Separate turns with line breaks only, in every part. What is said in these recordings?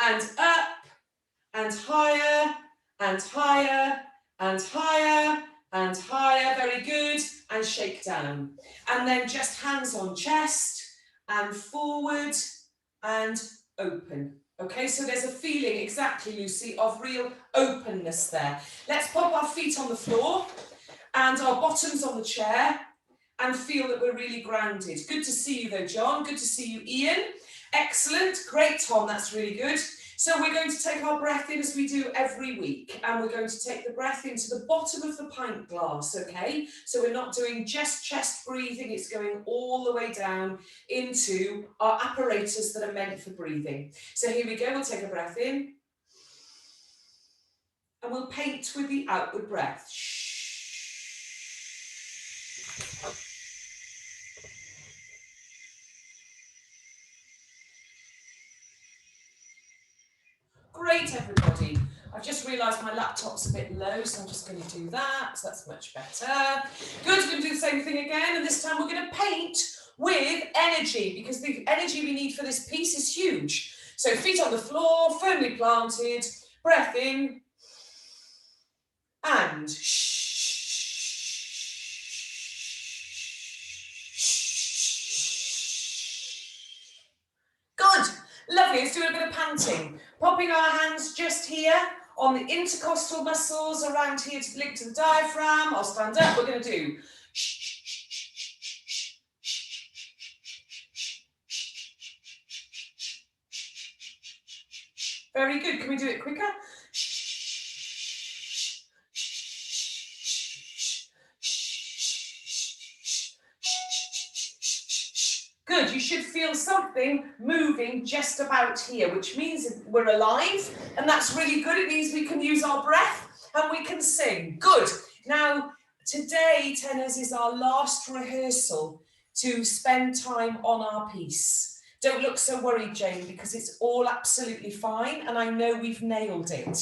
and up, and higher, and higher, and higher, and higher. Very good. And shake down. And then just hands on chest, and forward, and open. Okay, so there's a feeling, exactly, Lucy, of real openness there. Let's pop our feet on the floor and our bottoms on the chair and feel that we're really grounded. Good to see you though, John. Good to see you, Ian. Excellent. Great, Tom. That's really good. So we're going to take our breath in as we do every week, and we're going to take the breath into the bottom of the pint glass, okay? So we're not doing just chest breathing, it's going all the way down into our apparatus that are meant for breathing. So here we go, we'll take a breath in, and we'll paint with the outward breath. Great, everybody. I've just realised my laptop's a bit low, so I'm just going to do that. So that's much better. Good, we're going to do the same thing again, and this time we're going to paint with energy, because the energy we need for this piece is huge. So feet on the floor, firmly planted, breath in, and good. Lovely, let's do a bit of panting. Popping our hands just here on the intercostal muscles around here to link to the diaphragm. I'll stand up, we're going to do very good. Can we do it quicker? Good, you should feel something moving just about here, which means we're alive, and that's really good. It means we can use our breath and we can sing. Good. Now, today, tenors, is our last rehearsal to spend time on our piece. Don't look so worried, Jane, because it's all absolutely fine, and I know we've nailed it.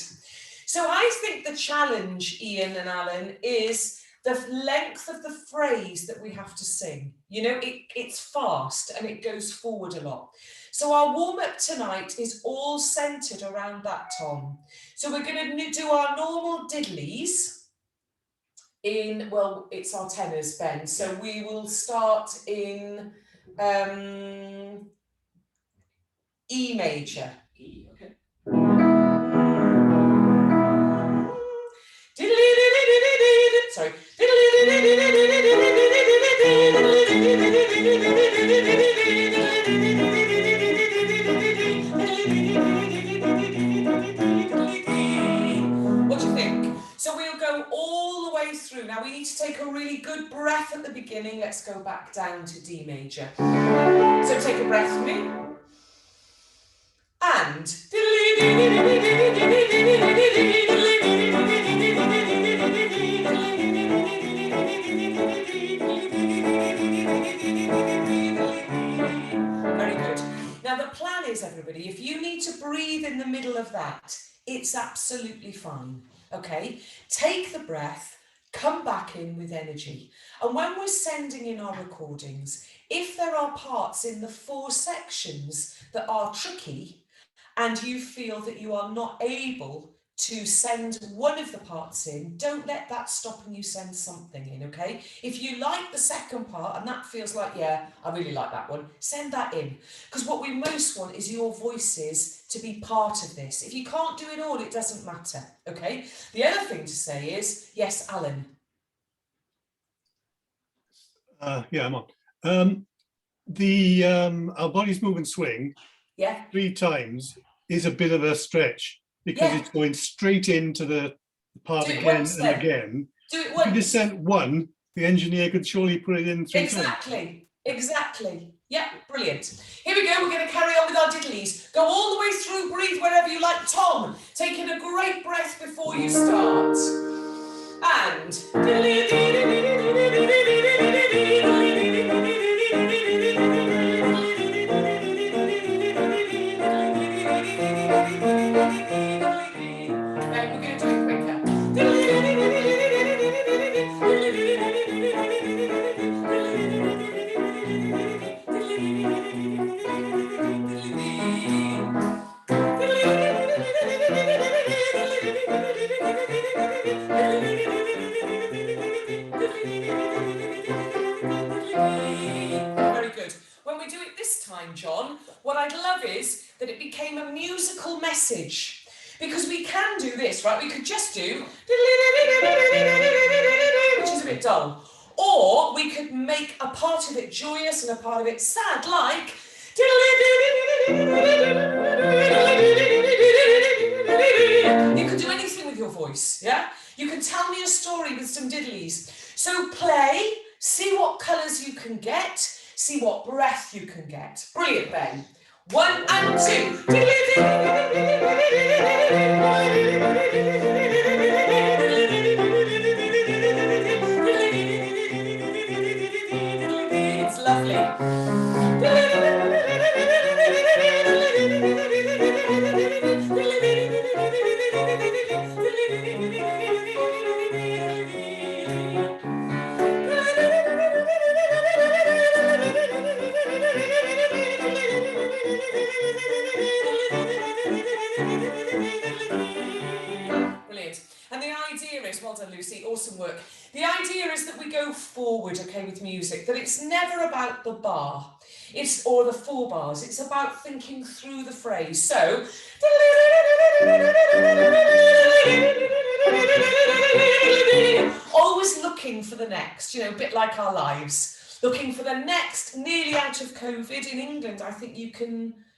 So I think the challenge, Ian and Alan, is the length of the phrase that we have to sing. You know, it's fast and it goes forward a lot. So our warm-up tonight is all centred around that, Tom. So we're going to do our normal diddlies in, well, it's our tenors, Ben. So we will start in E major. E, okay. Sorry. What do you think? So we'll go all the way through. Now we need to take a really good breath at the beginning. Let's go back down to D major. So take a breath for me. And very good. Now the plan is, everybody, if you need to breathe in the middle of that, it's absolutely fine. Okay, take the breath, come back in with energy. And when we're sending in our recordings, if there are parts in the 4 sections that are tricky, and you feel that you are not able to send one of the parts in, don't let that stop and you send something in, okay? If you like the second part and that feels like, yeah, I really like that one, send that in. Because what we most want is your voices to be part of this. If you can't do it all, it doesn't matter, okay? The other thing to say is, yes, Alan.
Yeah, I'm on. Our bodies move and swing 3 times is a bit of a stretch, because it's going straight into the part again and again.
Do it once.
If you just sent one, the engineer could surely put it in 3 times.
Exactly. Yeah, brilliant. Here we go. We're going to carry on with our diddlies. Go all the way through, breathe wherever you like. Tom, taking a great breath before you start. And... love is that it became a musical message, because we can do this, right? We could just do, which is a bit dull, or we could make a part of it joyous and a part of it sad, like, you could do anything with your voice, yeah? You can tell me a story with some diddlies. So play, see what colours you can get, see what breath you can get. Brilliant, Ben. 1 and 2. It's lovely. Brilliant. And the idea is, well done Lucy, awesome work. The idea is that we go forward, okay, with music, that it's never about the bar, or the 4 bars, it's about thinking through the phrase. So, always looking for the next, you know, a bit like our lives, looking for the next, nearly out of COVID. In England, I think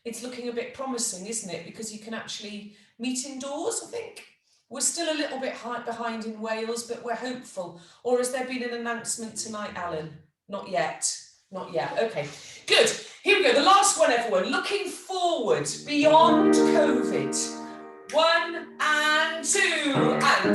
it's looking a bit promising, isn't it? Because you can actually meet indoors, I think. We're still a little bit behind in Wales, but we're hopeful. Or has there been an announcement tonight, Alan? Not yet. Not yet. Okay, good. Here we go. The last one, everyone. Looking forward beyond COVID. 1 and 2 and.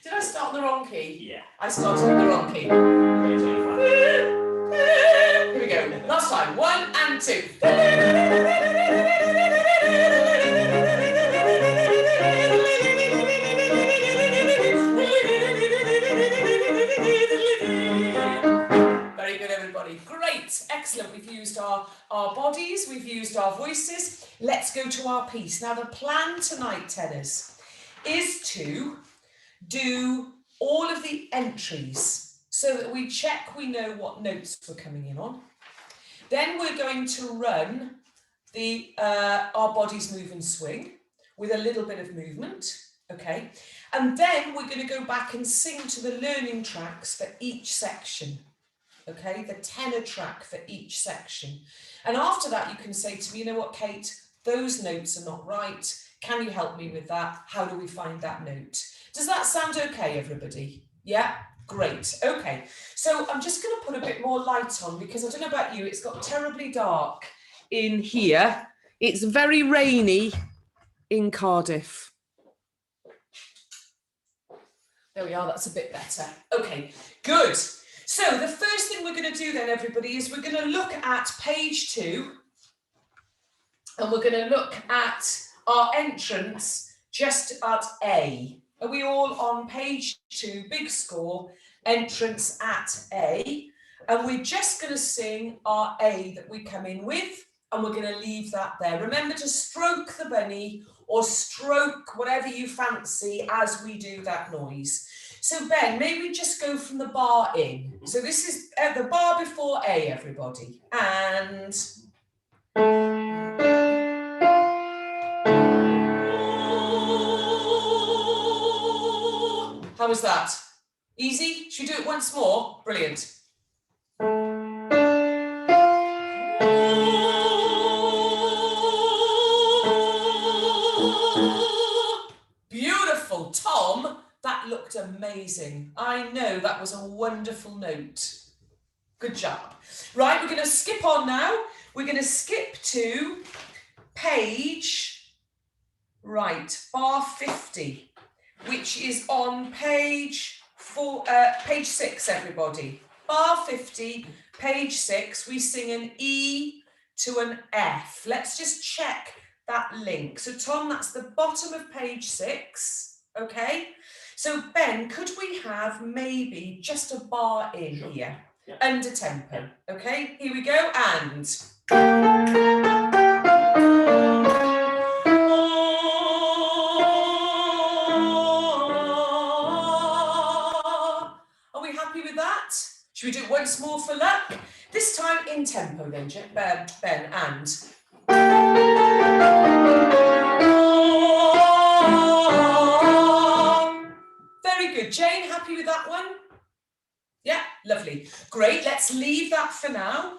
Did I start on the wrong key? Yeah. I started on the wrong key. Here we go. Last time. 1 and 2. Very good, everybody. Great. Excellent. We've used our bodies. We've used our voices. Let's go to our piece. Now, the plan tonight, tenors, is to do all of the entries so that we check we know what notes we're coming in on. Then we're going to run our bodies move and swing with a little bit of movement, okay? And then we're going to go back and sing to the learning tracks for each section, okay? The tenor track for each section. And after that, you can say to me, you know what, Kate, those notes are not right. Can you help me with that? How do we find that note? Does that sound okay, everybody? Yeah? Great. Okay. So I'm just going to put a bit more light on, because I don't know about you, it's got terribly dark in here. It's very rainy in Cardiff. There we are. That's a bit better. Okay, good. So the first thing we're going to do then, everybody, is we're going to look at page 2, and we're going to look at our entrance just at A. Are we all on page 2, big score, entrance at A? And we're just going to sing our A that we come in with, and we're going to leave that there. Remember to stroke the bunny or stroke whatever you fancy as we do that noise. So Ben, maybe we just go from the bar in. So this is the bar before A, everybody. And... how was that? Easy? Should we do it once more? Brilliant. Beautiful. Tom, that looked amazing. I know, that was a wonderful note. Good job. Right, we're going to skip on now. We're going to skip to page, right, bar 50. Which is on page 6, everybody. Bar 50, page 6, we sing an E to an F. Let's just check that link. So Tom, that's the bottom of page 6, okay? So Ben, could we have maybe just a bar in here, under tempo, okay? Here we go, and... Should we do it once more for luck? This time in tempo then, Ben, and... Very good. Jane, happy with that one? Yeah, lovely. Great, let's leave that for now.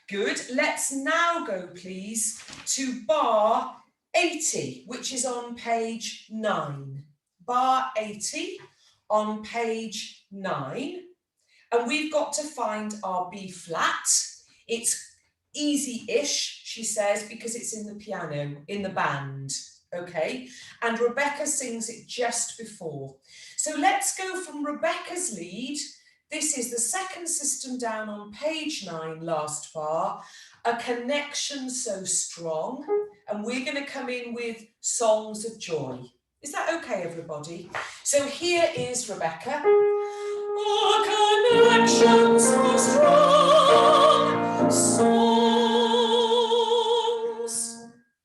Good. Let's now go, please, to bar 80, which is on page 9. Bar 80 on page 9. And we've got to find our B flat. It's easy-ish, she says, because it's in the piano, in the band, okay? And Rebecca sings it just before. So let's go from Rebecca's lead. This is the second system down on page 9, last bar. A connection so strong. And we're going to come in with songs of joy. Is that okay, everybody? So here is Rebecca. A connection so strong, songs.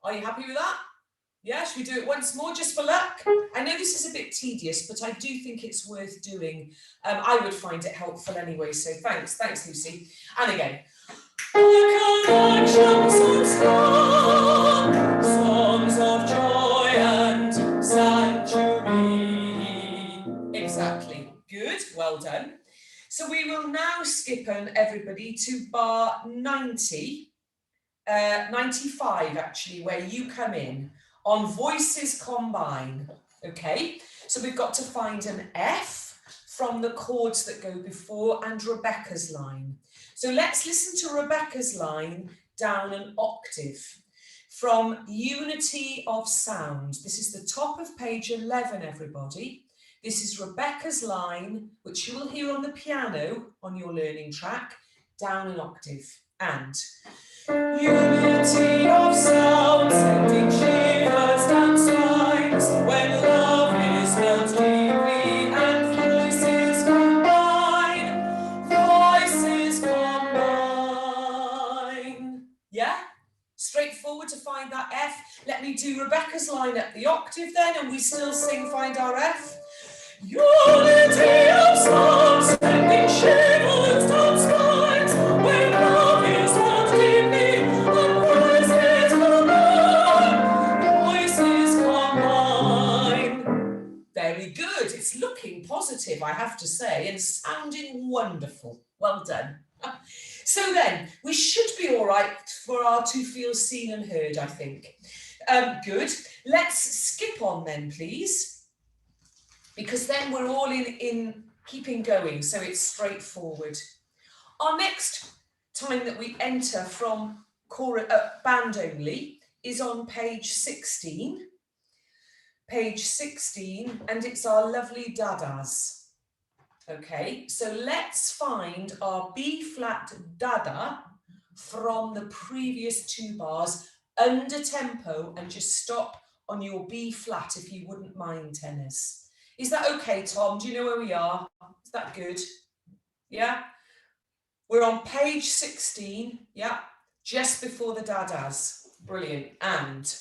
Are you happy with that? Yeah, should we do it once more just for luck? I know this is a bit tedious, but I do think it's worth doing. I would find it helpful anyway, so thanks, Lucy. And again. A connection so strong, songs of joy and sanctuary. Exactly. Good, well done. So we will now skip on, everybody, to bar 90, 95 actually, where you come in on voices combine. Okay, so we've got to find an F from the chords that go before and Rebecca's line. So let's listen to Rebecca's line down an octave from Unity of Sound. This is the top of page 11, everybody. This is Rebecca's line, which you will hear on the piano on your learning track, down an octave. And unity of sound, sending shivers down spines, when love is felt deeply and voices combine. Voices combine. Yeah? Straightforward to find that F. Let me do Rebecca's line at the octave then, and we still sing Find Our F. Unity of sound, sending shivers down spines, when love is felt deeply and voices combine. Very good. It's looking positive, I have to say, and sounding wonderful. Well done. So then, we should be all right for our to feel seen and heard, I think. Good. Let's skip on then, please. Because then we're all in keeping going, so it's straightforward. Our next time that we enter from band only is on page 16. Page 16, and it's our lovely dadas. Okay, so let's find our B flat dada from the previous 2 bars under tempo and just stop on your B flat if you wouldn't mind, tenors. Is that okay, Tom? Do you know where we are? Is that good? Yeah? We're on page 16, yeah, just before the dadas. Brilliant. And...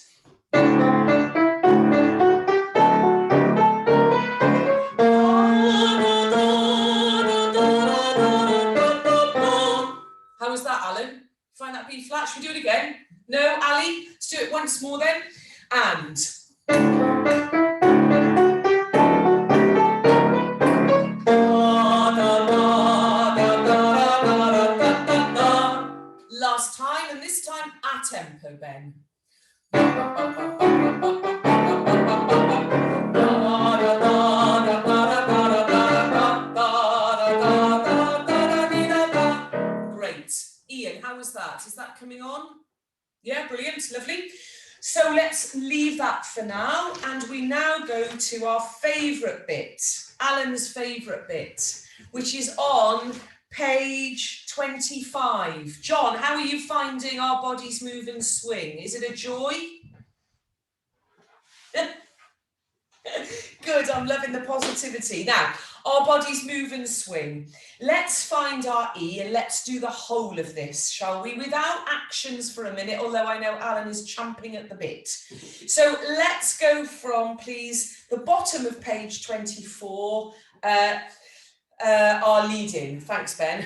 How was that, Alan? Find that B flat? Should we do it again? No, Ali? Let's do it once more then. And... Last time, and this time a tempo, Ben. Great. Ian, how was that? Is that coming on? Yeah, brilliant, lovely. So let's leave that for now, and we now go to our favourite bit, Alan's favourite bit, which is on page 25. John, how are you finding Our Bodies Move and Swing? Is it a joy? Good, I'm loving the positivity. Now, Our Bodies Move and Swing. Let's find our E and let's do the whole of this, shall we? Without actions for a minute, although I know Alan is champing at the bit. So let's go from, please, the bottom of page 24, our lead-in. Thanks, Ben.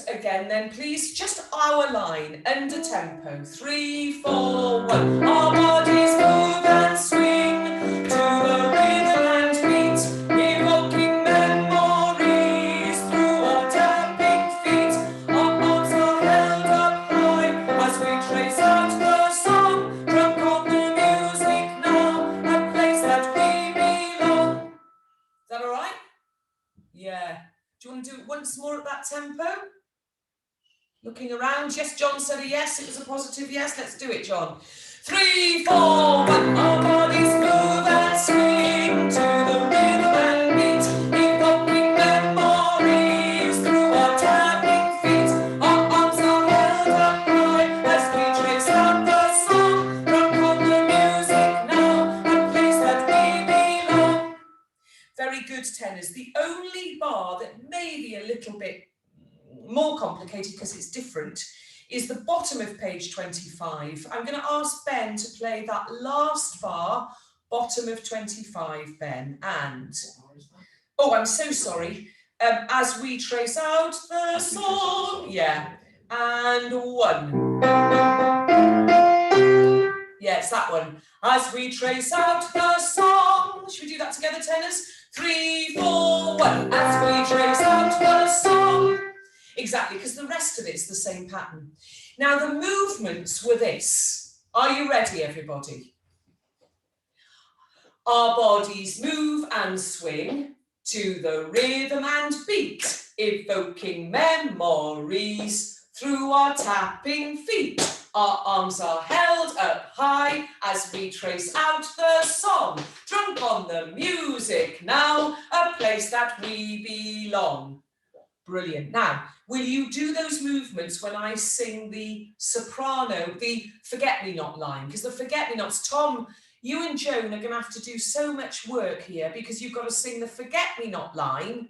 Again then please, just our line, under tempo, 3, 4, 1. Our bodies move and swing to the rhythm and beat, evoking memories through our tapping feet. Our arms are held up high as we trace out the song. Drunk on the music now, a place that we belong. Is that all right? Yeah. Do you want to do it once more at that tempo? Looking around, yes, John said a yes, it was a positive yes. Let's do it, John. 3, 4, 1. Our bodies move and swing to the rhythm and beat, evoking memories through our tapping feet. Our arms are held up high as we trace out the song. Drunk on the music now, a place that we belong. Very good, tenors. The only bar that may be a little bit more complicated because it's different is the bottom of page 25. I'm going to ask Ben to play that last bar, bottom of 25, Ben. And, oh, I'm so sorry. As we trace out the song, yeah, and 1. Yeah, it's that one. As we trace out the song. Should we do that together, tenors? 3, 4, 1. As we trace out the song. Exactly, because the rest of it's the same pattern. Now, the movements were this. Are you ready, everybody? Our bodies move and swing to the rhythm and beat, evoking memories through our tapping feet. Our arms are held up high as we trace out the song. Drunk on the music now, a place that we belong. Brilliant. Now, will you do those movements when I sing the soprano, the forget-me-not line? Because the forget-me-nots, Tom, you and Joan are going to have to do so much work here because you've got to sing the forget-me-not line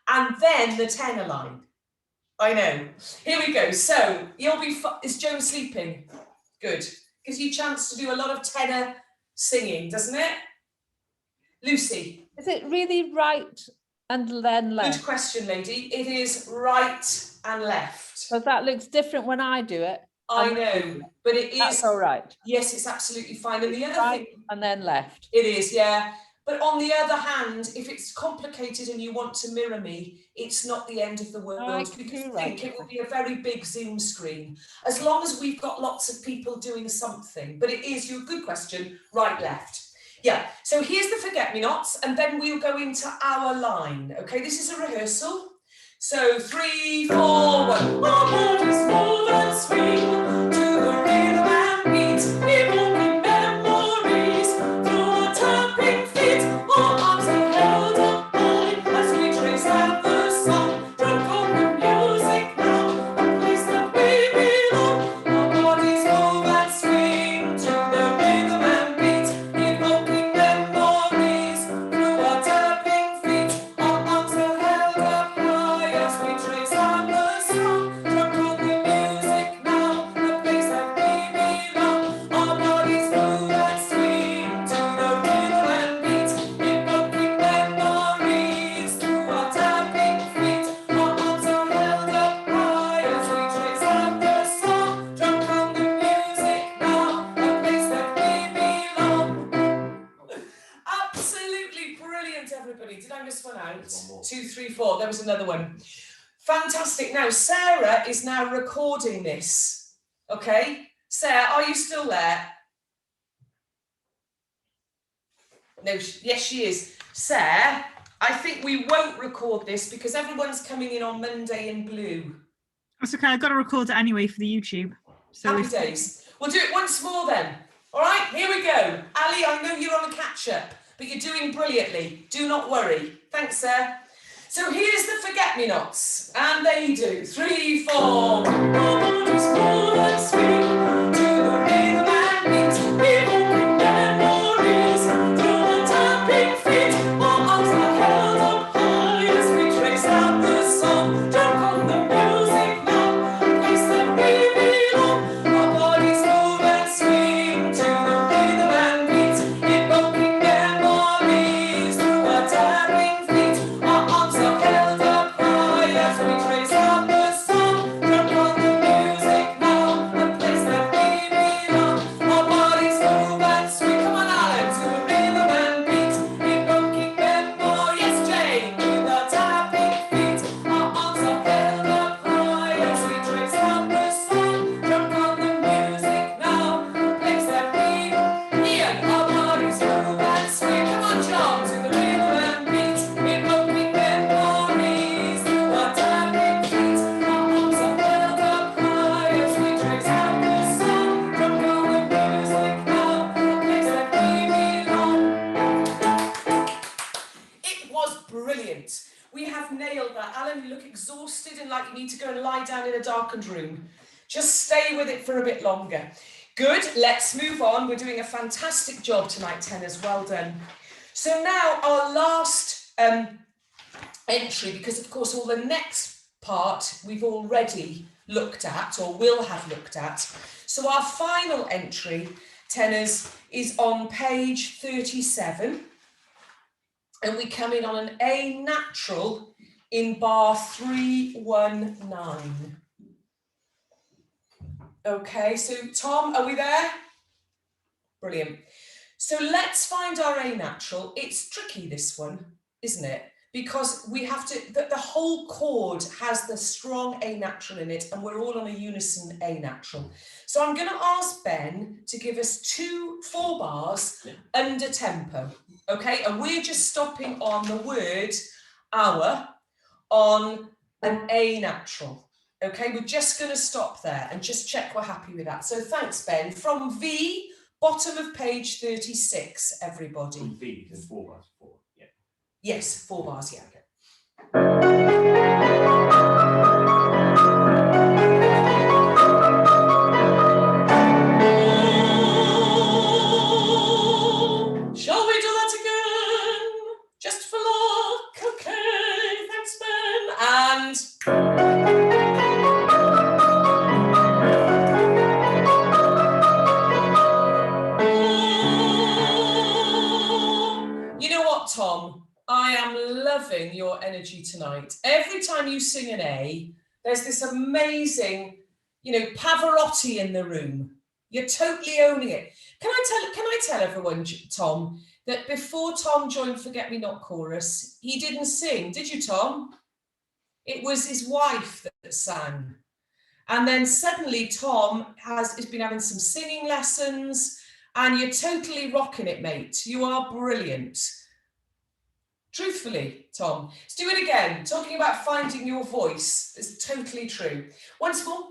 and then the tenor line. I know. Here we go. So, you'll be... Is Joan sleeping? Good. Gives you a chance to do a lot of tenor singing, doesn't it? Lucy.
Is it really right and then left?
Good question, lady. It is right and left.
Because that looks different when I do it.
I know, but it is.
That's all right.
Yes, it's absolutely fine. And the other
right
thing.
And then left.
It is, yeah. But on the other hand, if it's complicated and you want to mirror me, it's not the end of the world. Because I think it will be a very big Zoom screen. As long as we've got lots of people doing something. But it is, your good question, right, left. Yeah, so here's the forget-me-nots, and then we'll go into our line. Okay, this is a rehearsal. So 3, 4, 1. Our bodies move and swing to the rhythm and beat, evoking memories through our tapping feet. Our arms are held up high as we trace out the song. Drunk on the music now, a place that we belong. Our bodies move and swing to the rhythm and beat, evoking memories through our tapping feet. Our arms are held up high as we trace out the song. Drunk on the music now, a place that we belong. Our bodies move and swing to the rhythm and beat, evoking memories through our tapping feet. Our arms are held up high as we trace out the song. Drunk on the music now, a place that we belong. Absolutely brilliant, everybody. Did I miss one out? 2, 3, 4. There was another one. Fantastic. Now, Sarah is now recording this. Okay? Sarah, are you still there? No, yes, she is. Sarah, I think we won't record this because everyone's coming in on Monday in blue.
That's okay. I've got to record it anyway for the YouTube. So
Happy days. We'll do it once more then. All right, here we go. Ali, I know you're on a catch-up, but you're doing brilliantly. Do not worry. Thanks, sir. So here's the forget-me-nots, and they do 3, 4. Our bodies move and swing to the rhythm and beat. Evoking memories through the tapping feet. Our arms are held up high as we trace out the song. Jump on the music now, place that we belong. Our bodies move and swing to the rhythm and beat. Evoking memories through our tapping feet. Our arms are held up high as we trace out the song. Jump on the music now, the place that we belong. Our bodies move and swing. Come on, Alan, to the rhythm and beat. Evoking memories. Yes, Jane, with our tapping feet. Our arms are held up high as we trace out the song. Jump on the music now, the place that we Ian, our bodies move and swing. Come on, John, to the rhythm and beat. Evoking memories through our tapping feet. Our arms are held up high as we trace out the song. Jump on the music now, the place that we belong. It was brilliant. We have nailed that. Alan, you look exhausted and like you need to go and lie down in a darkened room. Just stay with it for a bit longer. Good, let's move on. We're doing a fantastic job tonight, tenors. Well done. So now our last entry, because of course all the next part we've already looked at or will have looked at. So our final entry, tenors, is on page 37. And we come in on an A natural in bar 319. Okay, so Tom, are we there? Brilliant. So let's find our A natural. It's tricky, this one, isn't it? Because we have to, the whole chord has the strong A natural in it, and we're all on a unison A natural. So I'm going to ask Ben to give us 4 bars under tempo, okay? And we're just stopping on the word our on an A natural. Okay, we're just going to stop there and just check we're happy with that. So thanks, Ben. From V, bottom of page 36, everybody.
From V, there's 4 bars, 4, yeah.
Yes, 4 bars, yeah. Okay. Shall we do that again? Just for luck, okay. Thanks, Ben. And you know what, Tom? I am loving your energy tonight. Every time you sing an A, there's this amazing, Pavarotti in the room. You're totally owning it. Can I tell everyone, Tom, that before Tom joined Forget Me Not Chorus, he didn't sing. Did you, Tom? It was his wife that sang. And then suddenly Tom has been having some singing lessons, and you're totally rocking it, mate. You are brilliant. Truthfully, Tom. Let's do it again. Talking about finding your voice is totally true. Once more.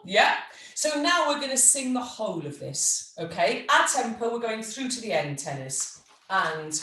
Yeah. So now we're going to sing the whole of this, okay? At tempo, we're going through to the end, tenors. And...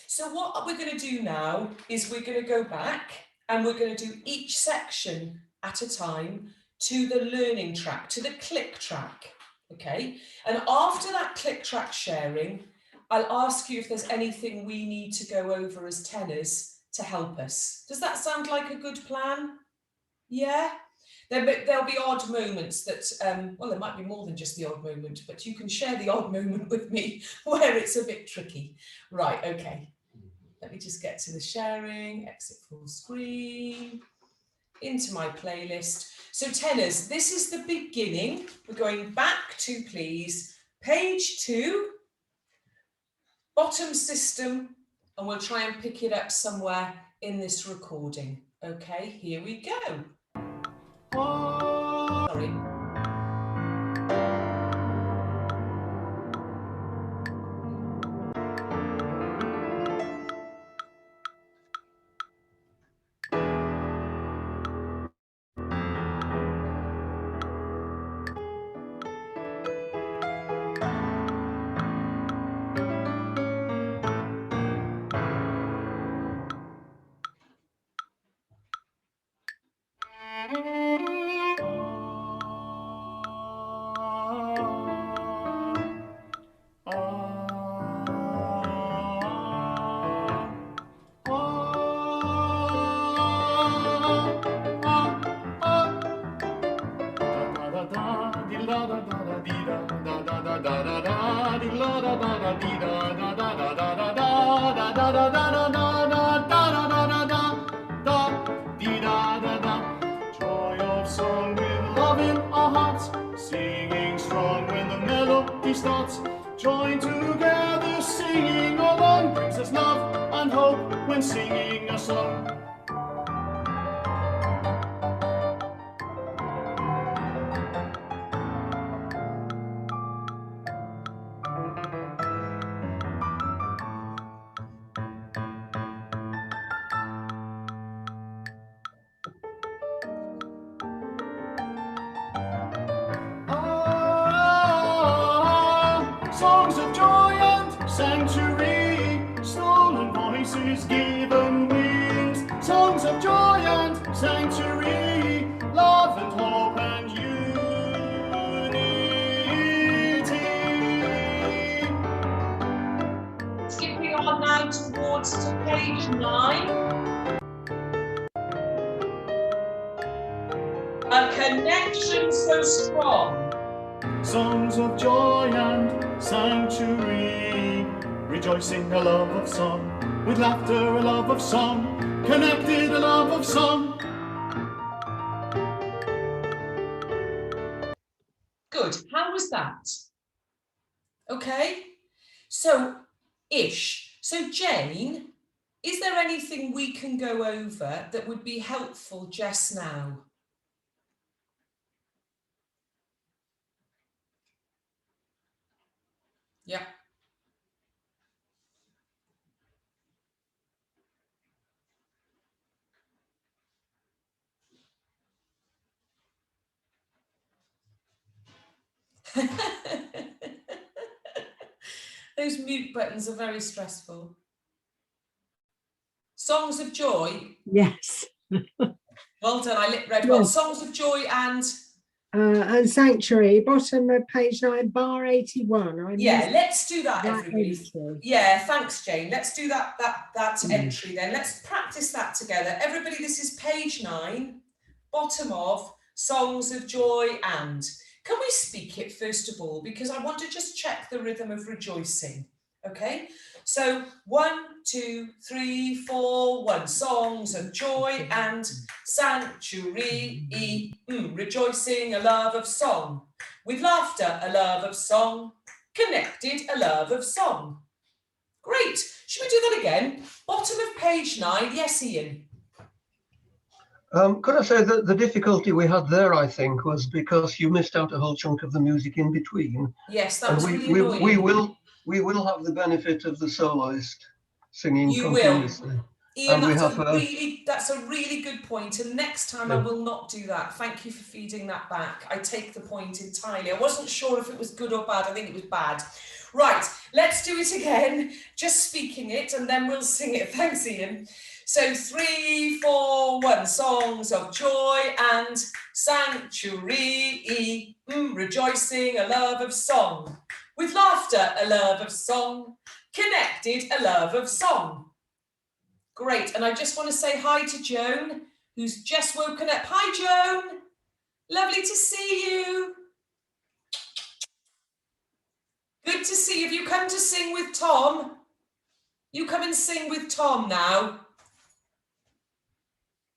So what we're going to do now is we're going to go back and we're going to do each section at a time to the learning track, to the click track, okay? And after that click track sharing, I'll ask you if there's anything we need to go over as tenors to help us. Does that sound like a good plan? Yeah? There'll be odd moments that, well, there might be more than just the odd moment, but you can share the odd moment with me where it's a bit tricky. Right, okay. Let me just get to the sharing, exit full screen, into my playlist. So tenors, this is the beginning. We're going back to, please, page 2, bottom system, and we'll try and pick it up somewhere in this recording. Okay, here we go. Sorry.
Joy of song with love in our hearts, singing strong when the melody starts. Join together, singing along brings us love and hope when singing a song. Songs of joy and sanctuary, stolen voices given wings. Songs of joy and sanctuary, love and hope and unity.
Skipping on now towards to page 9. A connection so strong.
Songs of joy and sanctuary, rejoicing a love of song, with laughter a love of song, connected a love of song.
Good, how was that? Okay, so ish. So Jane, is there anything we can go over that would be helpful just now? Yeah. Those mute buttons are very stressful. Songs of joy.
Yes.
Well done, I read well.
Yes.
Songs of joy and
Sanctuary, bottom of page 9, bar 81.
Yeah, let's do that, everybody.
Entry.
Yeah, thanks, Jane. Let's do that entry then. Let's practice that together. Everybody, this is page 9, bottom of Songs of Joy and. Can we speak it first of all? Because I want to just check the rhythm of rejoicing. Okay, so 1, 2, 3, 4, 1. Songs of joy and sanctuary, rejoicing, a love of song. With laughter, a love of song. Connected, a love of song. Great. Should we do that again? Bottom of page 9. Yes, Ian.
Could I say that the difficulty we had there, I think, was because you missed out a whole chunk of the music in between.
Yes, that was really annoying.
We will have the benefit of the soloist singing
you
continuously.
Will. Ian,
and
that's a really good point. And next time I will not do that. Thank you for feeding that back. I take the point entirely. I wasn't sure if it was good or bad. I think it was bad. Right, let's do it again. Just speaking it and then we'll sing it. Thanks, Ian. So 3, 4, 1. Songs of joy and sanctuary, rejoicing, a love of song. With laughter, a love of song. connected a love of song. Great, and I just want to say hi to Joan, who's just woken up. Hi, Joan. Lovely to see you. Good to see you. Have you come to sing with Tom? You come and sing with Tom now.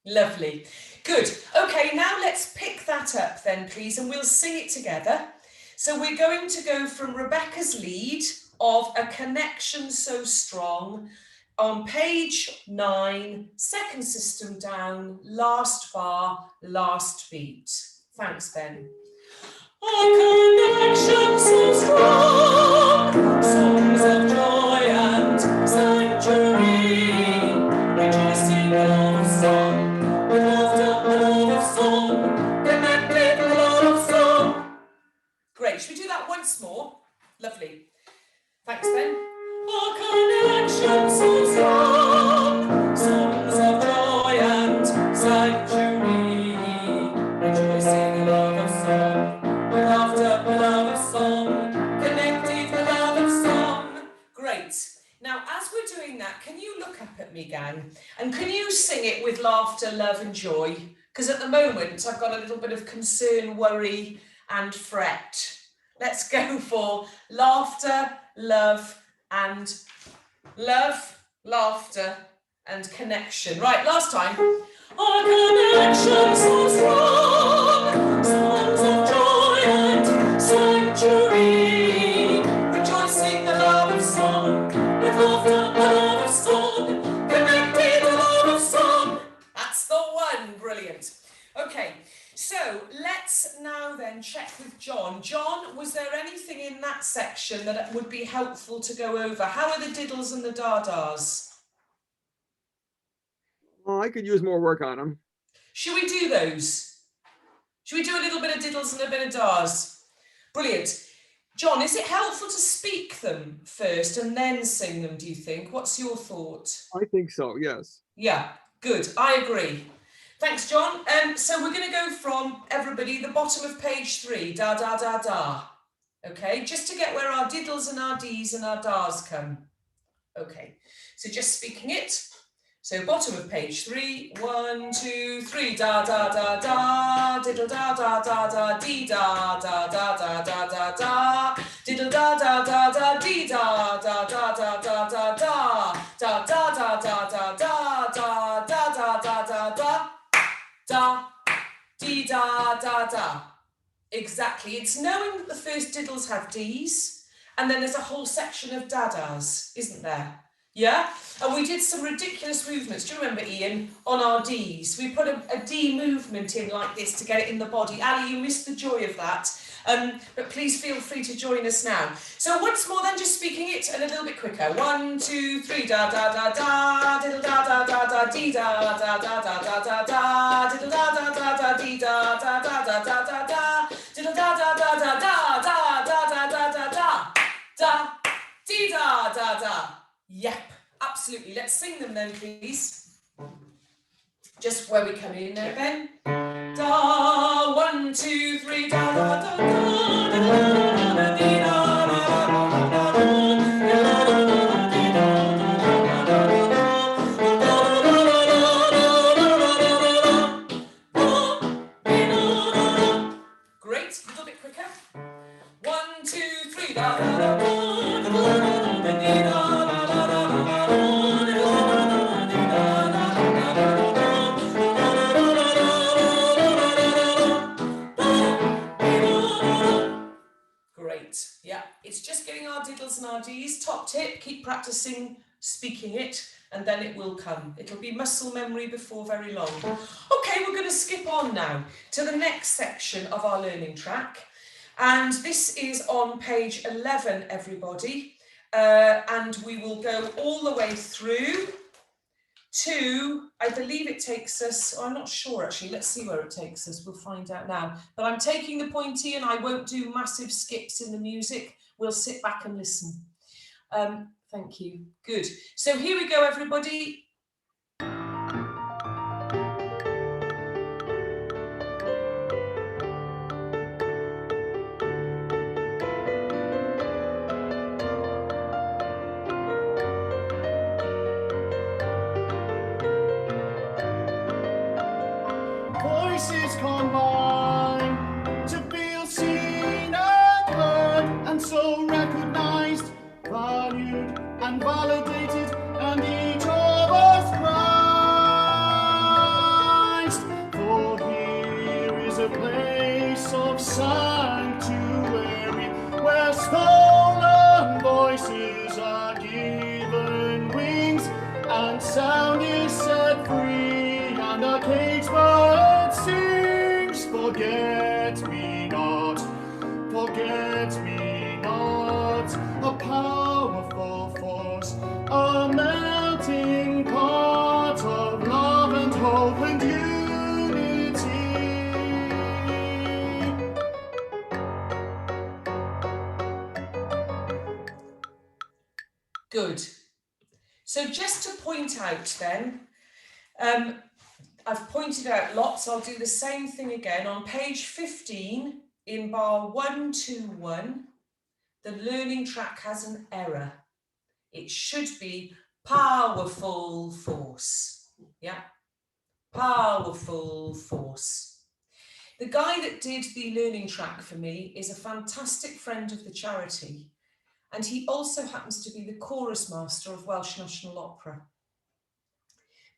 Lovely. Good. Okay, now let's pick that up then, please, and we'll sing it together. So we're going to go from Rebecca's lead of A Connection So Strong on page 9, second system down, last bar, last beat. Thanks, Ben. A connection so strong, songs of joy and sanctuary, rejoicing love of song, with laughter and love of song, connected love of song. Great, should we do that once more? Lovely. Thanks, Ben. A connection so strong, songs of joy and sanctuary, rejoicing love of song. Laughter, love of song, connected love of song. Great. Now, as we're doing that, can you look up at me, gang? And can you sing it with laughter, love and joy? Because at the moment, I've got a little bit of concern, worry and fret. Let's go for laughter, love and love, laughter and connection. Right, last time. Our connection so strong, songs of joy and sanctuary, rejoicing the love of song, with laughter and love of song, connected the love of song. That's the one, brilliant. Okay, so let's now then check with John. John, was there anything in that section that would be helpful to go over? How are the diddles and the da-das?
Well, I could use more work on them.
Should we do those? Should we do a little bit of diddles and a bit of dars? Brilliant. John, is it helpful to speak them first and then sing them, do you think? What's your thought?
I think so, yes.
Yeah, good. I agree. Thanks, John. So we're going to go from everybody, the bottom of page 3, da, da, da, da. Okay, just to get where our diddles and our dees and our dars come. Okay, so just speaking it. So bottom of page 3, 1, 2, 3, da da da da, diddle da da da da, dee da da da da da da da, diddle da da da da, dee da da da da da da da, da da da da da da, da da da da da da, da, dee da da da. Exactly. It's knowing that the first diddles have D's, and then there's a whole section of dadas, isn't there? Yeah, and we did some ridiculous movements. Do you remember, Ian, on our Ds? We put a D movement in like this to get it in the body. Ali, you missed the joy of that, but please feel free to join us now. So once more then, just speaking it and a little bit quicker. 1, 2, 3, da da da da, diddle da da da da, dee da da da da da da da, diddle da da da da, dee da da da da da da da, diddle da da da da da da da da da da da, da, dee da da da. Yep, absolutely. Let's sing them then, please. Just where we come in there, Ben. Da, 1, 2, 3, da da da da da da da dee da da da. Great, a little bit quicker. 1, 2, 3, da da da da dee da. Great, yeah, it's just getting our diddles and our D's. Top tip, keep practicing speaking it and then it will come. It'll be muscle memory before very long. Okay, we're going to skip on now to the next section of our learning track. And this is on page 11, everybody. And we will go all the way through to, I believe it takes us, I'm not sure actually, let's see where it takes us, we'll find out now. But I'm taking the pointy and I won't do massive skips in the music, we'll sit back and listen. Thank you, good. So here we go, everybody.
and validated, and each of us Christ. For here is a place of sanctuary, where stolen voices are given wings, and sound is set free, and a caged bird sings. Forget me not, a powerful force, a melting pot of love and hope and unity.
Good. So just to point out then, I've pointed out lots. I'll do the same thing again. On page 15, in bar 121, the learning track has an error. It should be powerful force. Yeah, powerful force. The guy that did the learning track for me is a fantastic friend of the charity, and he also happens to be the chorus master of Welsh National Opera.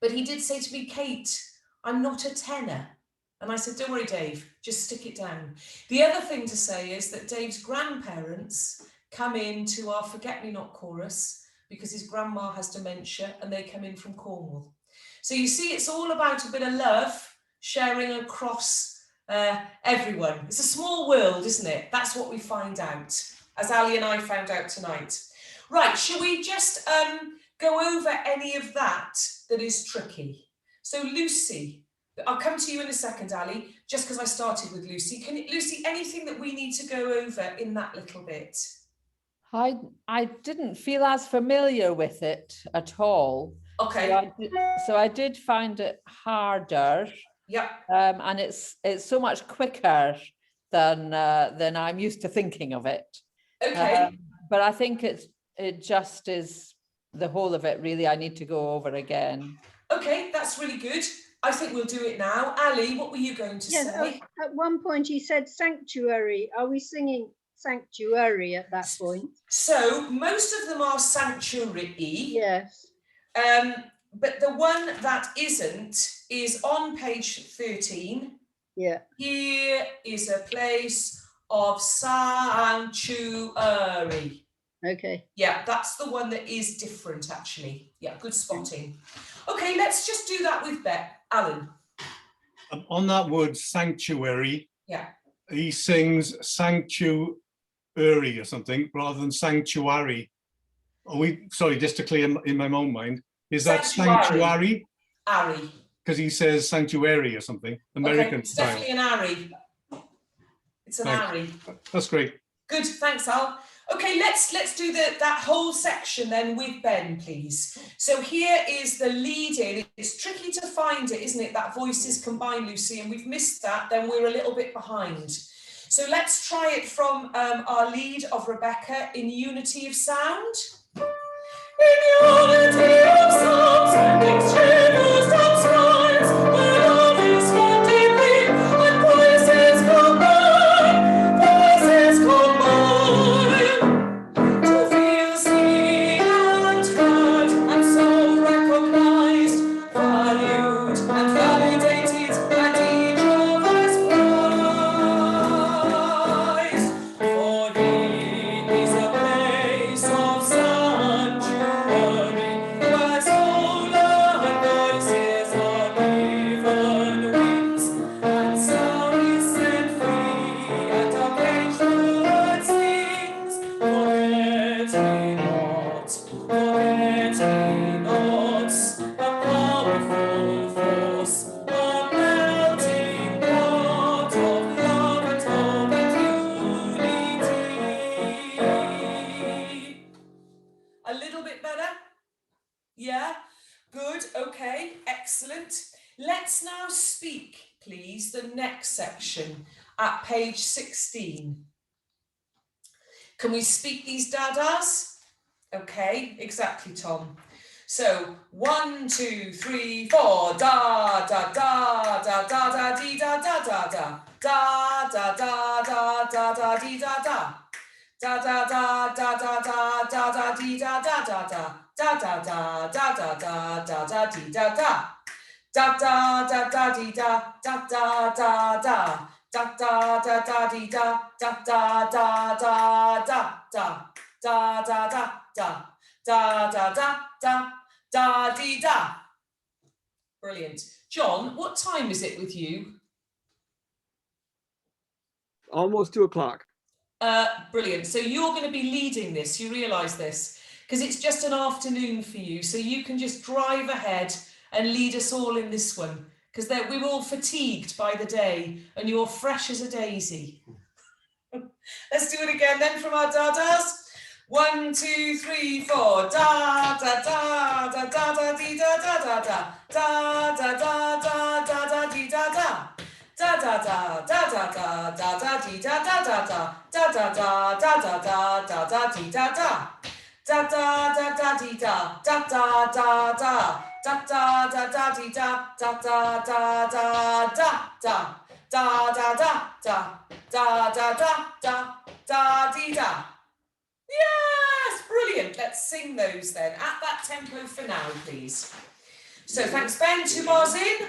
But he did say to me, Kate, I'm not a tenor. And I said, don't worry, Dave, just stick it down. The other thing to say is that Dave's grandparents come in to our Forget-Me-Not chorus because his grandma has dementia and they come in from Cornwall. So you see, it's all about a bit of love sharing across everyone. It's a small world, isn't it? That's what we find out, as Ali and I found out tonight. Right, shall we just go over any of that is tricky? So Lucy, I'll come to you in a second, Ali, just because I started with Lucy. Lucy, anything that we need to go over in that little bit?
I didn't feel as familiar with it at all.
Okay.
So I did find it harder.
Yeah.
And it's so much quicker than I'm used to thinking of it.
Okay.
But I think it just is the whole of it, really. I need to go over again.
Okay, that's really good. I think we'll do it now. Ali, what were you going to say?
At one point he said sanctuary. Are we singing sanctuary at that point?
So most of them are sanctuary.
Yes.
But the one that isn't is on page 13.
Yeah.
Here is a place of sanctuary.
Okay.
Yeah, that's the one that is different, actually. Yeah, good spotting. Okay, let's just do that with Alan.
On that word sanctuary,
yeah,
he sings sanctuary or something rather than sanctuary. Sorry, just to clear in my own mind, is that sanctuary?
Ari.
Because he says sanctuary or something, American
it's
style.
Definitely an Ari. It's an Ari.
That's great.
Good, thanks, Al. Okay, let's do that whole section then with Ben, please. So here is the lead in. It's tricky to find it, isn't it? That voices combined, Lucy, and we've missed that, then we're a little bit behind. So let's try it from our lead of Rebecca in unity of sound. In unity of sound, sending strangers down skies, where love is found deeply, and voices combine, to feel seen and heard, and so recognized, valued and validated, and each of us prized. For thee is a place of sanctuary, where stolen voices are given wings, and sound is set free, and our caged bird sings. Forget me not, a powerful force, a melting pot of love and hope and unity. A little bit better? Yeah? Good, okay, excellent. Let's now speak, please, the next section at page 16. Can we speak these dadas? Okay, exactly, Tom. So 1, 2, 3, 4. Da da da da da da dee da da da da da da da da da da da dee da da da da da da da da da da dee da da da da da da da da da da da da dee da da da da da da dee da da da da da da da da da dee da da da da da da da da da da da da da da da dee da. Brilliant. John, what time is it with you?
Almost 2 o'clock.
Brilliant. So you're going to be leading this, you realise this, because it's just an afternoon for you. So you can just drive ahead and lead us all in this one, because we were all fatigued by the day and you're fresh as a daisy. Let's do it again then from our da-das. 1, 2, 3, 4. Da da da da da da dee da da da da da da da da da da dee da da. Da da da da da da da da dee da da da da da da da da da da da da dee da da da da da da dee da da da da da da da da da dee da da da da da da da da da da da da da da da dee da. Yes, brilliant. Let's sing those then at that tempo for now, please. So thanks, Ben. 2 bars in.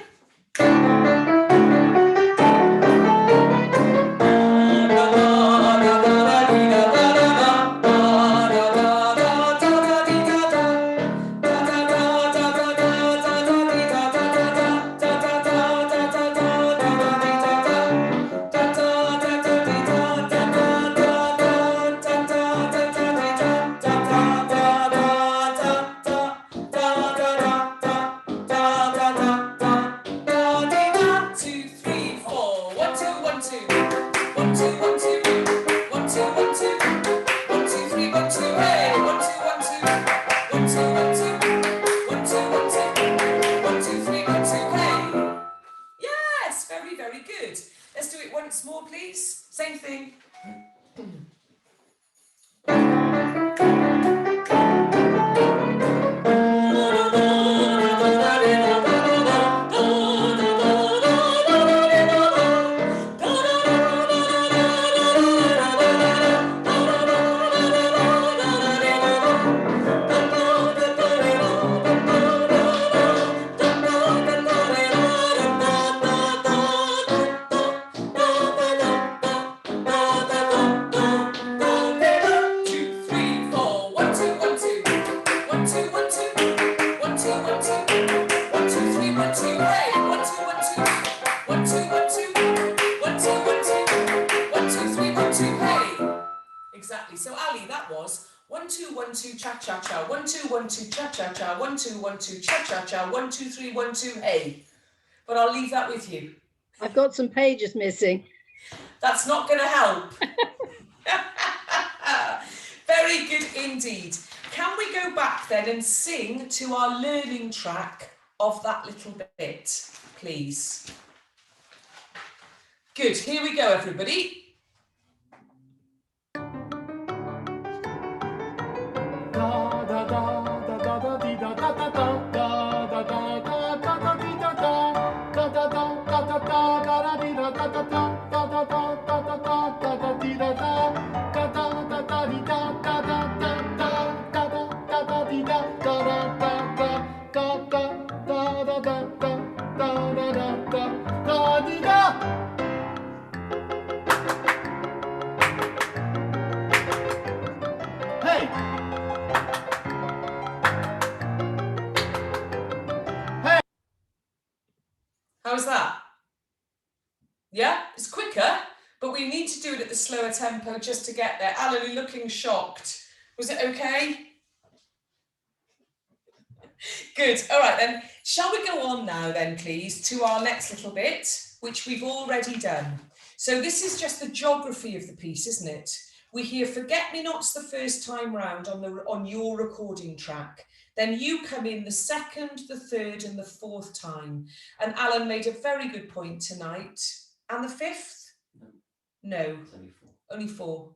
Exactly. So Ali, that was 1 2 1 2 cha cha cha 1 2 1 2 cha cha cha 1 2 1 2 cha cha cha 1 2 3 1 2 hey. But I'll leave that with you.
I've got some pages missing.
That's not going to help. Very good indeed. Can we go back then and sing to our learning track of that little bit, please? Good. Here we go, everybody. How's that? Yeah, it's quicker, but we need to do it at the slower tempo just to get there. Alan, you're looking shocked. Was it okay? Good. All right then. Shall we go on now then, please, to our next little bit, which we've already done. So this is just the geography of the piece, isn't it? We hear Forget-Me-Nots the first time round on your recording track. Then you come in the second, the third and the fourth time. And Alan made a very good point tonight. And the fifth? No. Only four.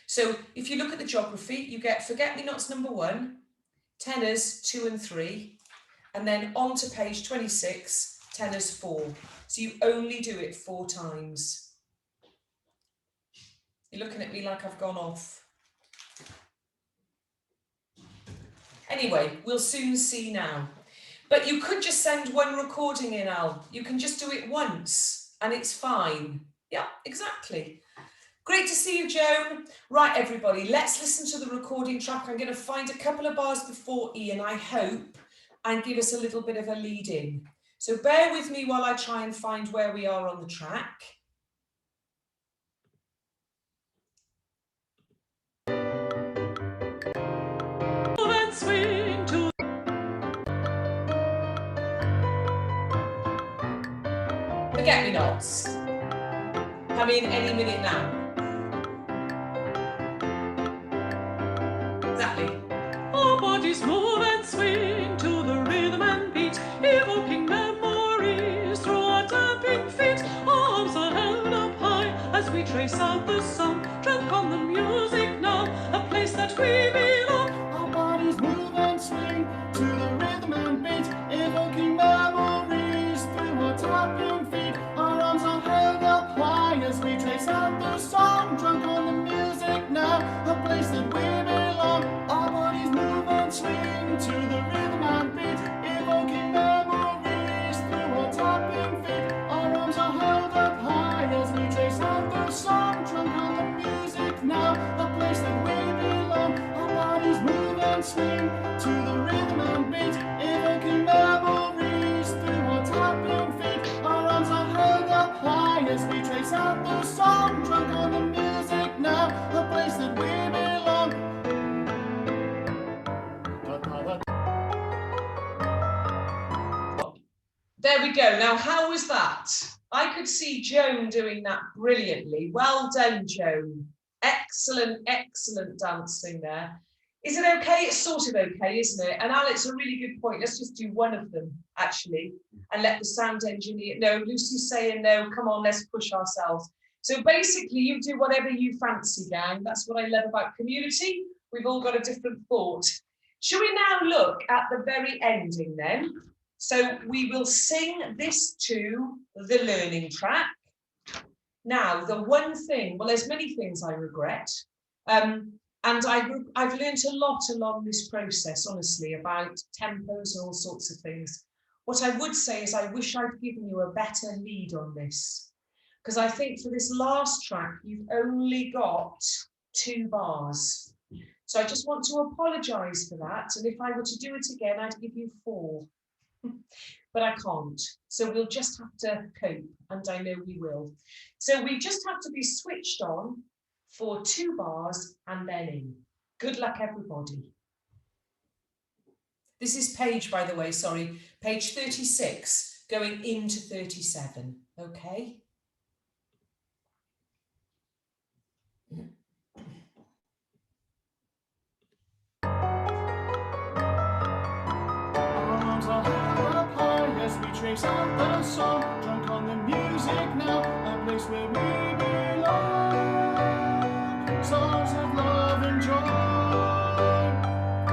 So if you look at the geography, you get Forget-Me-Nots number 1, tenors 2 and 3, and then on to page 26, tenors 4. So you only do it 4 times. You're looking at me like I've gone off. Anyway, we'll soon see now. But you could just send one recording in, Al. You can just do it once and it's fine. Yeah, exactly. Great to see you, Joan. Right, everybody, let's listen to the recording track. I'm going to find a couple of bars before Ian, I hope, and give us a little bit of a lead in. So bear with me while I try and find where we are on the track. Forget-me-nots. Coming any minute now. Exactly.
Our bodies move and swing to the rhythm and beat, evoking memories through our tapping feet. Our arms are held up high as we trace out the song, drunk on the music now, a place that we belong.
Our bodies move and swing to the rhythm and beat, evoking memories through our tapping feet. Our arms are held up high as we trace out the song, drunk on the music now, a place that we belong. Our bodies move and swing to the rhythm and beat, evoking memories through our tapping feet. Our arms are held up high as we trace out the song, drunk on the music now, a place that we belong. Our bodies move and swing to the rhythm and beat, evoking memories through our tapping feet. Our arms are held up high as we trace out the song, drunk on the music now, a place that we belong.
There we go. Now, how was that? I could see Joan doing that brilliantly. Well done, Joan. Excellent, excellent dancing there. Is it okay? It's sort of okay, isn't it? And Al, it's a really good point. Let's just do one of them, actually, and let the sound engineer... No, Lucy's saying no. Come on, let's push ourselves. So basically, you do whatever you fancy, gang. That's what I love about community. We've all got a different thought. Shall we now look at the very ending then? So we will sing this to the learning track. Now, the one thing, well, there's many things I regret. And I've learned a lot along this process, honestly, about tempos and all sorts of things. What I would say is I wish I'd given you a better lead on this, because I think for this last track, you've only got 2 bars. So I just want to apologise for that. And if I were to do it again, I'd give you 4. But I can't. So we'll just have to cope, and I know we will. So we just have to be switched on for 2 bars and then in. Good luck, everybody. This is page, by the way, sorry, page 36, going into 37, okay?
Arms are held up high as we trace out the song, drunk on the music now, a place where we belong. Songs of love and joy,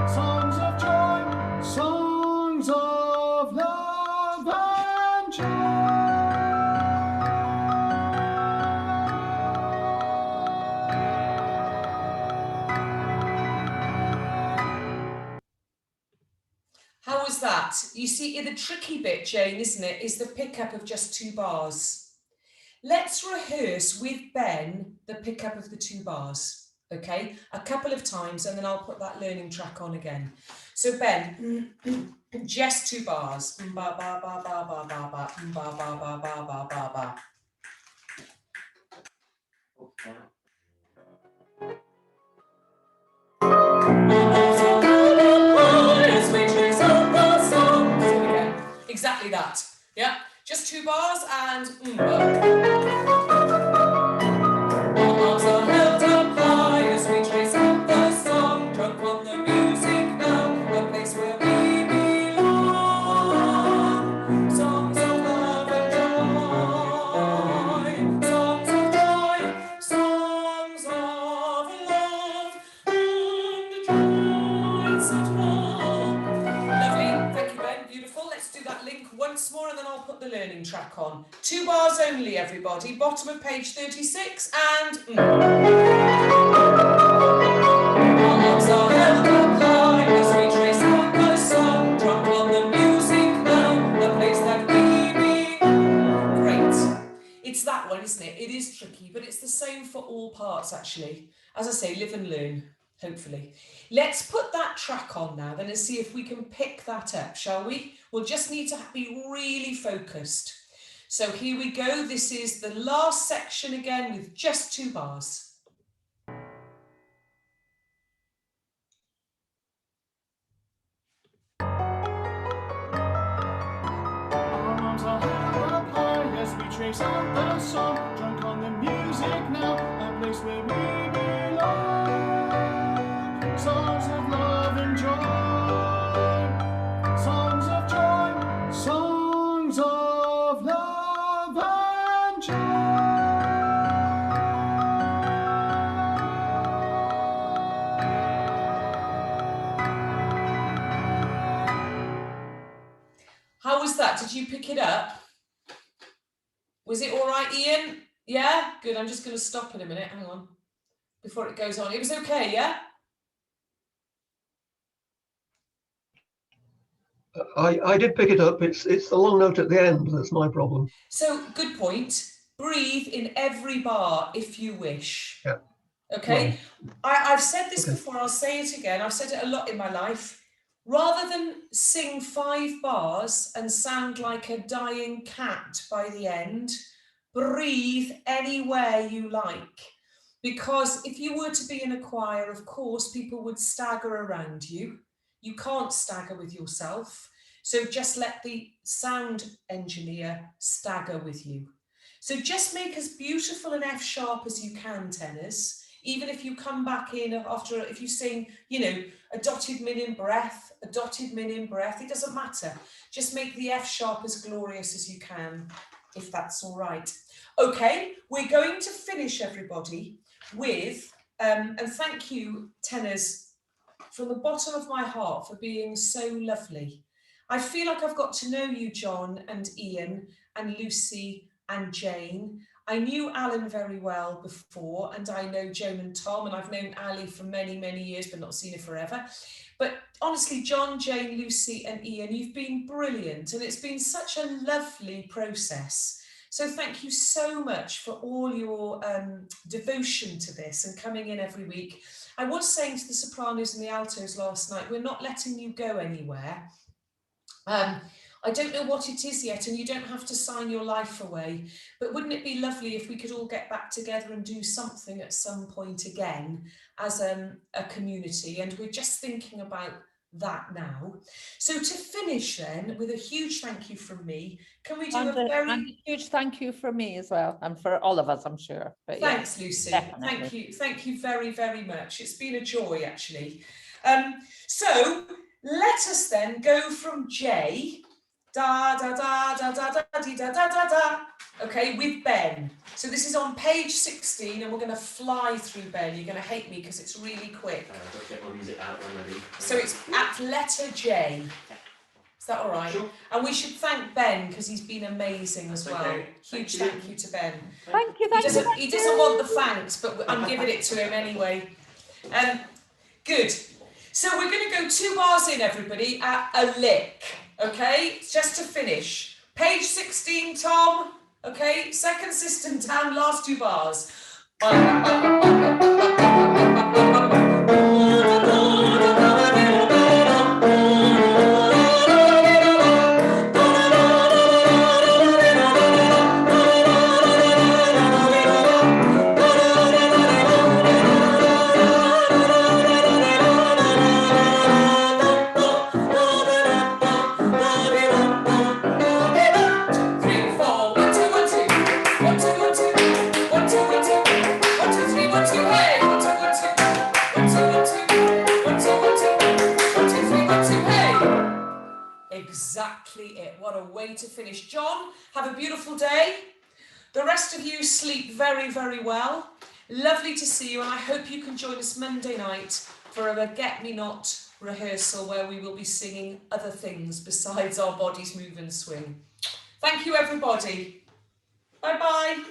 songs of joy, songs of love and joy.
How was that? You see, the tricky bit, Jane, isn't it, is the pickup of just 2 bars. Let's rehearse with Ben the pickup of the 2 bars, okay? A couple of times, and then I'll put that learning track on again. So Ben, just 2 bars. Ba ba ba ba ba ba ba ba ba ba ba ba ba ba. Exactly that. Yeah, just 2 bars and arms are held up high as we trace out the song, drunk on the music now, a place where we belong. Songs of love and joy, songs of joy, songs of love and joy. Lovely, thank you, Ben. Beautiful. Let's do that link one once more and then I'll put the learning track on. 2 bars only, everybody. Bottom of page 36 and... Arms are held up high as we trace out the song. Drunk on the music now, the place that we be. Great. It's that one, isn't it? It is tricky, but it's the same for all parts, actually. As I say, live and learn, hopefully. Let's put that track on now then and see if we can pick that up, shall we? We'll just need to be really focused. So here we go. This is the last section again with just 2 bars.
Arms are held up high as we trace out the song. Drunk on the music now, a place where we belong. Songs of love and joy, songs of joy, songs of love and joy.
How was that? Did you pick it up? Was it all right, Ian? Yeah? Good. I'm just going to stop in a minute. Hang on. Before it goes on. It was okay, yeah?
I did pick it up. It's the long note at the end that's my problem.
So, good point. Breathe in every bar if you wish.
Yeah.
Okay?
Right.
I've said this before. I'll say it again. I've said it a lot in my life. Rather than sing 5 bars and sound like a dying cat by the end, breathe anywhere you like. Because if you were to be in a choir, of course, people would stagger around you. You can't stagger with yourself. So just let the sound engineer stagger with you. So just make as beautiful an F sharp as you can, tenors. Even if you come back in after, if you sing, you know, a dotted min in breath, a dotted min in breath, it doesn't matter. Just make the F sharp as glorious as you can, if that's all right. Okay, we're going to finish, everybody, with, and thank you, tenors, from the bottom of my heart for being so lovely. I feel like I've got to know you, John and Ian and Lucy and Jane. I knew Alan very well before, and I know Joan and Tom, and I've known Ali for many, many years, but not seen her forever. But honestly, John, Jane, Lucy and Ian, you've been brilliant, and it's been such a lovely process. So thank you so much for all your devotion to this and coming in every week. I was saying to the sopranos and the altos last night, we're not letting you go anywhere. I don't know what it is yet, and you don't have to sign your life away, but wouldn't it be lovely if we could all get back together and do something at some point again as a community? And we're just thinking about that now. So to finish then, with a huge thank you from me, can we do a very
huge thank you from me as well, and for all of us, I'm sure. But
thanks,
yeah,
Lucy.
definitely.
Thank you very, very much. It's been a joy, actually. So let us then go from J, da da da da da da da da da da da. Okay, with Ben. So this is on page 16, and we're going to fly through Ben. You're going to hate me because it's really quick.
I've got to get my music out already.
So it's at letter J. Is that all right? Sure. And we should thank Ben because he's been amazing as well.
Okay.
Huge thank you to Ben.
Thank you.
He doesn't want the thanks, but I'm giving it to him anyway. Good. So we're going to go 2 bars in, everybody, at a lick. Okay, just to finish. Page 16, Tom. Okay, second system down, last 2 bars. Exactly it. What a way to finish. John, have a beautiful day. The rest of you sleep very, very well. Lovely to see you, and I hope you can join us Monday night for a Get Me Not rehearsal where we will be singing other things besides Our Bodies Move and Swing. Thank you, everybody. Bye-bye.